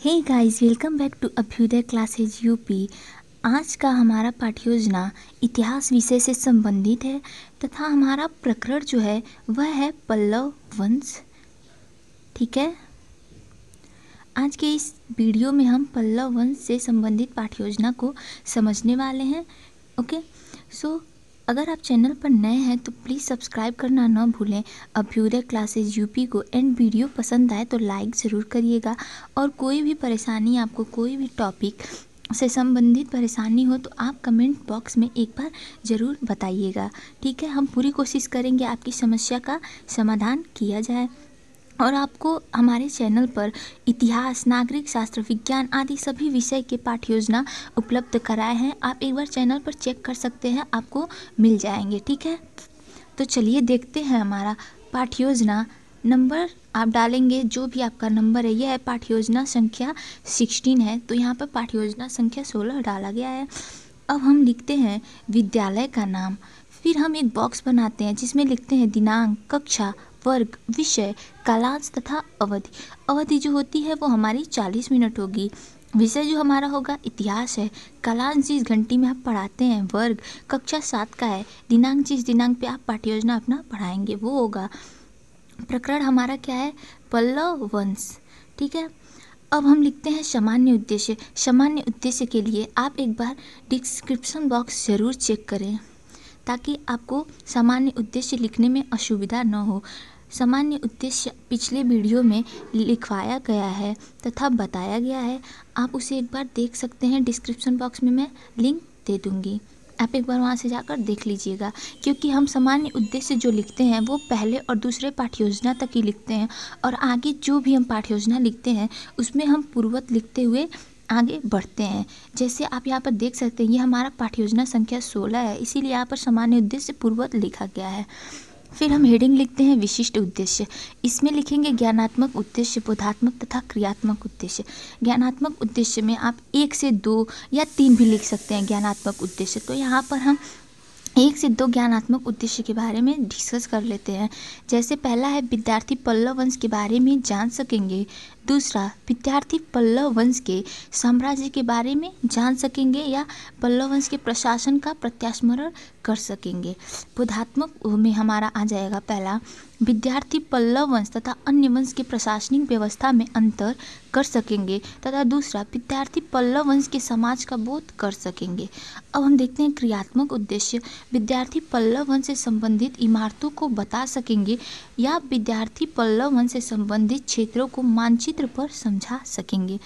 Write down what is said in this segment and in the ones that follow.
Hey guys, welcome back to Abhyudaya classes UP. आज का हमारा पाठ्योजना इतिहास विषय से संबंधित है तथा हमारा प्रकरण जो है वह है पल्लव वंश। ठीक है, आज के इस वीडियो में हम पल्लव वंश से संबंधित पाठ्योजना को समझने वाले हैं। ओके, सो अगर आप चैनल पर नए हैं तो प्लीज़ सब्सक्राइब करना न भूलें अभ्युदय क्लासेज यूपी को। एंड वीडियो पसंद आए तो लाइक ज़रूर करिएगा। और कोई भी परेशानी, आपको कोई भी टॉपिक से संबंधित परेशानी हो तो आप कमेंट बॉक्स में एक बार ज़रूर बताइएगा। ठीक है, हम पूरी कोशिश करेंगे आपकी समस्या का समाधान किया जाए। और आपको हमारे चैनल पर इतिहास, नागरिक शास्त्र, विज्ञान आदि सभी विषय के पाठ्योजना उपलब्ध कराए हैं। आप एक बार चैनल पर चेक कर सकते हैं, आपको मिल जाएंगे। ठीक है, तो चलिए देखते हैं हमारा पाठ्योजना। नंबर आप डालेंगे, जो भी आपका नंबर है, यह है पाठ्योजना संख्या 16 है, तो यहाँ पर पाठ्योजना संख्या 16 डाला गया है। अब हम लिखते हैं विद्यालय का नाम, फिर हम एक बॉक्स बनाते हैं जिसमें लिखते हैं दिनांक, कक्षा, वर्ग, विषय, कालांश तथा अवधि। अवधि जो होती है वो हमारी 40 मिनट होगी। विषय जो हमारा होगा इतिहास है। कालांश जिस घंटी में आप पढ़ाते हैं, वर्ग कक्षा 7 का है। दिनांक जिस दिनांक पे आप पाठ्योजना अपना पढ़ाएंगे वो होगा। प्रकरण हमारा क्या है? पल्लव वंश। ठीक है, अब हम लिखते हैं सामान्य उद्देश्य। सामान्य उद्देश्य के लिए आप एक बार डिस्क्रिप्शन बॉक्स ज़रूर चेक करें ताकि आपको सामान्य उद्देश्य लिखने में असुविधा न हो। सामान्य उद्देश्य पिछले वीडियो में लिखवाया गया है तथा बताया गया है, आप उसे एक बार देख सकते हैं। डिस्क्रिप्शन बॉक्स में मैं लिंक दे दूँगी, आप एक बार वहाँ से जाकर देख लीजिएगा। क्योंकि हम सामान्य उद्देश्य जो लिखते हैं वो पहले और दूसरे पाठ्योजना तक ही लिखते हैं, और आगे जो भी हम पाठ्योजना लिखते हैं उसमें हम पूर्ववत लिखते हुए आगे बढ़ते हैं। जैसे आप यहाँ पर देख सकते हैं, ये हमारा पाठ्योजना संख्या 16 है, इसीलिए यहाँ पर सामान्य उद्देश्य पूर्ववत लिखा गया है। फिर हम हेडिंग लिखते हैं विशिष्ट उद्देश्य। इसमें लिखेंगे ज्ञानात्मक उद्देश्य, बोधात्मक तथा क्रियात्मक उद्देश्य। ज्ञानात्मक उद्देश्य में आप 1 से 2 या 3 भी लिख सकते हैं ज्ञानात्मक उद्देश्य। तो यहाँ पर हम 1 से 2 ज्ञानात्मक उद्देश्य के बारे में डिस्कस कर लेते हैं। जैसे पहला है विद्यार्थी पल्लव वंश के बारे में जान सकेंगे। दूसरा, विद्यार्थी पल्लव वंश के साम्राज्य के बारे में जान सकेंगे या पल्लव वंश के प्रशासन का प्रत्यास्मरण कर सकेंगे। बोधात्मक में हमारा आ जाएगा पहला, विद्यार्थी पल्लव वंश तथा अन्य वंश के प्रशासनिक व्यवस्था में अंतर कर सकेंगे तथा दूसरा, विद्यार्थी पल्लव वंश के समाज का बोध कर सकेंगे। अब हम देखते हैं क्रियात्मक उद्देश्य। विद्यार्थी पल्लव वंश से संबंधित इमारतों को बता सकेंगे या विद्यार्थी पल्लव वंश से संबंधित क्षेत्रों को मानचित्र पर समझा सकेंगे।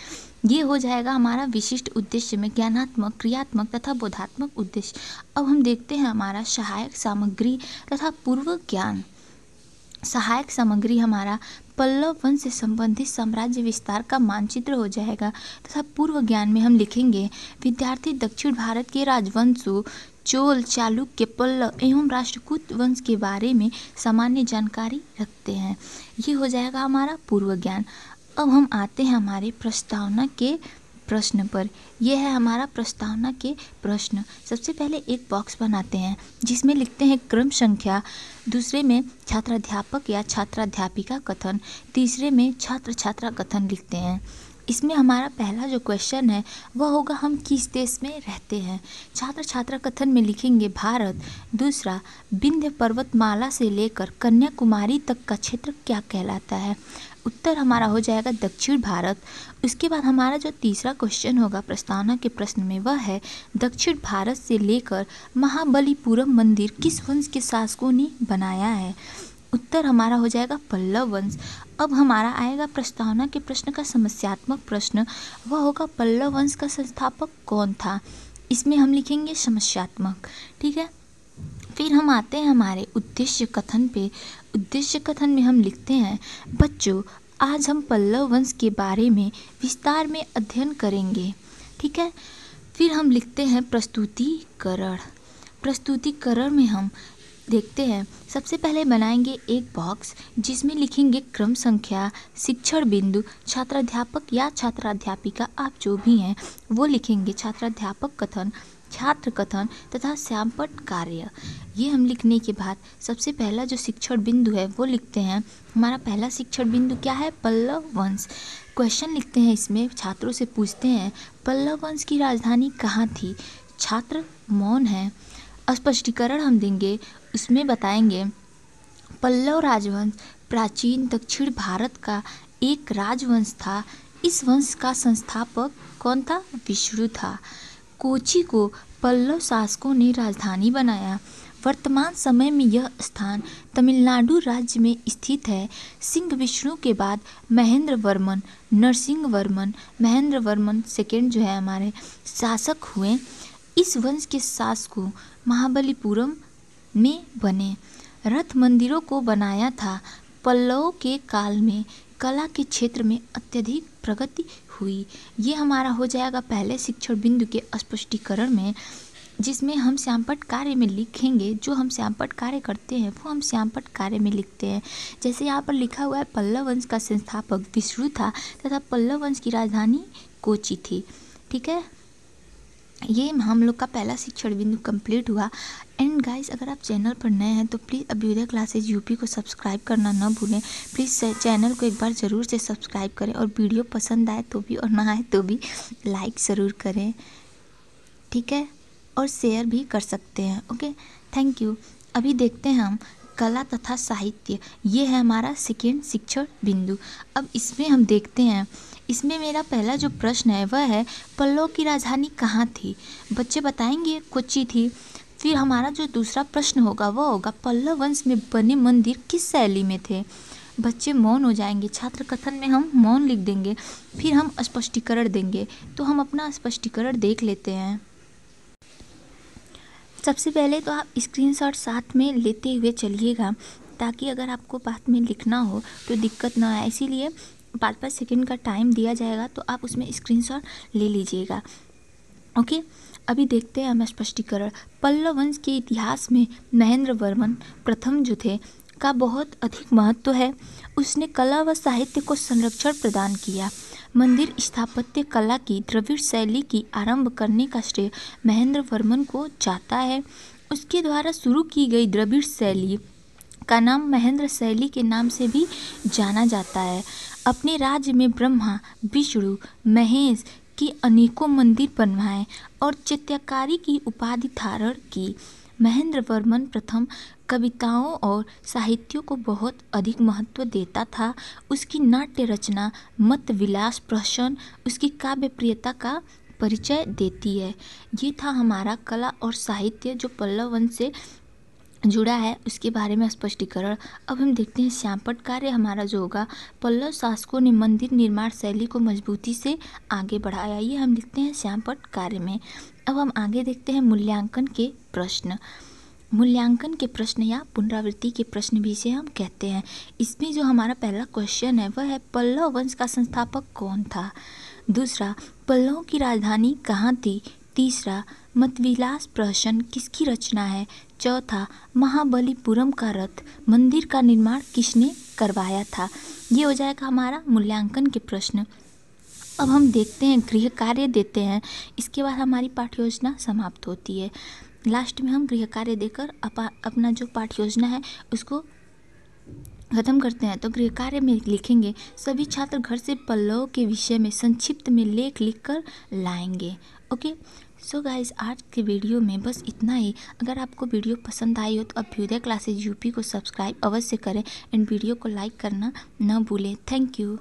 ये हो जाएगा हमारा विशिष्ट उद्देश्य में ज्ञानात्मक, क्रियात्मक तथा बोधात्मक उद्देश्य। अब हम देखते हैं हमारा सहायक सामग्री तथा पूर्व ज्ञान। सहायक सामग्री हमारा पल्लव वंश से संबंधित साम्राज्य विस्तार का मानचित्र हो जाएगा तथा पूर्व ज्ञान में हम लिखेंगे विद्यार्थी दक्षिण भारत के राजवंशों चोल, चालुक्य, पल्लव एवं राष्ट्रकूट वंश के बारे में सामान्य जानकारी रखते हैं। ये हो जाएगा हमारा पूर्व ज्ञान। अब हम आते हैं हमारे प्रस्तावना के प्रश्न पर। यह है हमारा प्रस्तावना के प्रश्न। सबसे पहले एक बॉक्स बनाते हैं जिसमें लिखते हैं क्रम संख्या, दूसरे में छात्राध्यापक या छात्राध्यापिका कथन, तीसरे में छात्र छात्रा कथन लिखते हैं। इसमें हमारा पहला जो क्वेश्चन है वह होगा हम किस देश में रहते हैं। छात्र छात्रा कथन में लिखेंगे भारत। दूसरा, विंध्य पर्वतमाला से लेकर कन्याकुमारी तक का क्षेत्र क्या कहलाता है? उत्तर हमारा हो जाएगा दक्षिण भारत। उसके बाद हमारा जो तीसरा क्वेश्चन होगा प्रस्तावना के प्रश्न में वह है दक्षिण भारत से लेकर महाबलीपुरम मंदिर किस वंश के शासकों ने बनाया है? उत्तर हमारा हो जाएगा पल्लव वंश। अब हमारा आएगा प्रस्तावना के प्रश्न का समस्यात्मक प्रश्न, वह होगा पल्लव वंश का संस्थापक कौन था? इसमें हम लिखेंगे समस्यात्मक। ठीक है, फिर हम आते हैं हमारे उद्देश्य कथन पे। उद्देश्य कथन में हम लिखते हैं बच्चों, आज हम पल्लव वंश के बारे में विस्तार में अध्ययन करेंगे। ठीक है, फिर हम लिखते हैं प्रस्तुतिकरण। प्रस्तुतिकरण में हम देखते हैं, सबसे पहले बनाएंगे एक बॉक्स जिसमें लिखेंगे क्रम संख्या, शिक्षण बिंदु, छात्राध्यापक या छात्राध्यापिका आप जो भी हैं वो लिखेंगे छात्राध्यापक कथन। छात्र कथन तथा श्यामपट्ट कार्य। ये हम लिखने के बाद सबसे पहला जो शिक्षण बिंदु है वो लिखते हैं। हमारा पहला शिक्षण बिंदु क्या है? पल्लव वंश। क्वेश्चन लिखते हैं, इसमें छात्रों से पूछते हैं पल्लव वंश की राजधानी कहाँ थी? छात्र मौन है। स्पष्टीकरण हम देंगे, उसमें बताएंगे पल्लव राजवंश प्राचीन दक्षिण भारत का एक राजवंश था। इस वंश का संस्थापक कौन था? विष्णु था। कोची को पल्लव शासकों ने राजधानी बनाया। वर्तमान समय में यह स्थान तमिलनाडु राज्य में स्थित है। सिंह विष्णु के बाद महेंद्र वर्मन, नरसिंह वर्मन, महेंद्र वर्मन सेकेंड जो है हमारे शासक हुए। इस वंश के शासकों महाबलीपुरम में बने रथ मंदिरों को बनाया था। पल्लवों के काल में कला के क्षेत्र में अत्यधिक प्रगति हुई। ये हमारा हो जाएगा पहले शिक्षण बिंदु के स्पष्टीकरण में, जिसमें हम श्यामपट्ट कार्य में लिखेंगे। जो हम श्यामपट्ट कार्य करते हैं वो हम श्यामपट्ट कार्य में लिखते हैं। जैसे यहाँ पर लिखा हुआ है पल्लव वंश का संस्थापक विष्णु था तथा पल्लव वंश की राजधानी कोची थी। ठीक है, ये हम लोग का पहला शिक्षण बिंदु कंप्लीट हुआ। एंड गाइस, अगर आप चैनल पर नए हैं तो प्लीज़ अभ्युदय क्लासेज यूपी को सब्सक्राइब करना ना भूलें। प्लीज़ चैनल को एक बार ज़रूर से सब्सक्राइब करें और वीडियो पसंद आए तो भी और ना आए तो भी लाइक ज़रूर करें। ठीक है, और शेयर भी कर सकते हैं। Okay, thank you. अभी देखते हैं हम कला तथा साहित्य। ये है हमारा सेकेंड शिक्षण बिंदु। अब इसमें हम देखते हैं, इसमें मेरा पहला जो प्रश्न है वह है पल्लव की राजधानी कहाँ थी? बच्चे बताएंगे कोच्चि थी। फिर हमारा जो दूसरा प्रश्न होगा वह होगा पल्लव वंश में बने मंदिर किस शैली में थे? बच्चे मौन हो जाएंगे। छात्र कथन में हम मौन लिख देंगे। फिर हम स्पष्टीकरण देंगे। तो हम अपना स्पष्टीकरण देख लेते हैं। सबसे पहले तो आप स्क्रीनशॉट साथ में लेते हुए चलिएगा, ताकि अगर आपको बाद में लिखना हो तो दिक्कत ना आए। इसीलिए 5-5 सेकंड का टाइम दिया जाएगा, तो आप उसमें स्क्रीनशॉट ले लीजिएगा। ओके, अभी देखते हैं हम स्पष्टीकरण। पल्लव वंश के इतिहास में महेंद्र वर्मन प्रथम जो थे का बहुत अधिक महत्व है। उसने कला व साहित्य को संरक्षण प्रदान किया। मंदिर स्थापत्य कला की द्रविड़ शैली की आरंभ करने का श्रेय महेंद्र वर्मन को जाता है। उसके द्वारा शुरू की गई द्रविड़ शैली का नाम महेंद्र शैली के नाम से भी जाना जाता है। अपने राज्य में ब्रह्मा, विष्णु, महेश की अनेकों मंदिर बनवाए और चैत्यकारी की उपाधि धारण की। महेंद्र वर्मन प्रथम कविताओं और साहित्यों को बहुत अधिक महत्व देता था। उसकी नाट्य रचना मत विलास प्रहसन उसकी काव्य प्रियता का परिचय देती है। ये था हमारा कला और साहित्य जो पल्लव वंश से जुड़ा है, उसके बारे में स्पष्टीकरण। अब हम देखते हैं श्यामपट्ट कार्य हमारा जो होगा। पल्लव शासकों ने मंदिर निर्माण शैली को मजबूती से आगे बढ़ाया। ये हम लिखते हैं श्यामपट्ट कार्य में। अब हम आगे देखते हैं मूल्यांकन के प्रश्न। मूल्यांकन के प्रश्न या पुनरावृत्ति के प्रश्न भी इसे हम कहते हैं। इसमें जो हमारा पहला क्वेश्चन है वह है पल्लव वंश का संस्थापक कौन था? दूसरा, पल्लव की राजधानी कहाँ थी? तीसरा, मतविलास प्रहसन किसकी रचना है? चौथा, महाबलीपुरम का रथ मंदिर का निर्माण किसने करवाया था? ये हो जाएगा हमारा मूल्यांकन के प्रश्न। अब हम देखते हैं गृह कार्य देते हैं। इसके बाद हमारी पाठ्य योजना समाप्त होती है। लास्ट में हम गृह कार्य देकर अपना जो पाठ्य योजना है उसको खत्म करते हैं। तो गृह कार्य में लिखेंगे सभी छात्र घर से पल्लव के विषय में संक्षिप्त में लेख लिखकर लाएंगे। ओके, सो गाइज, आज के वीडियो में बस इतना ही। अगर आपको वीडियो पसंद आई हो तो अभ्युदय क्लासेज यूपी को सब्सक्राइब अवश्य करें एंड वीडियो को लाइक करना न भूलें। Thank you.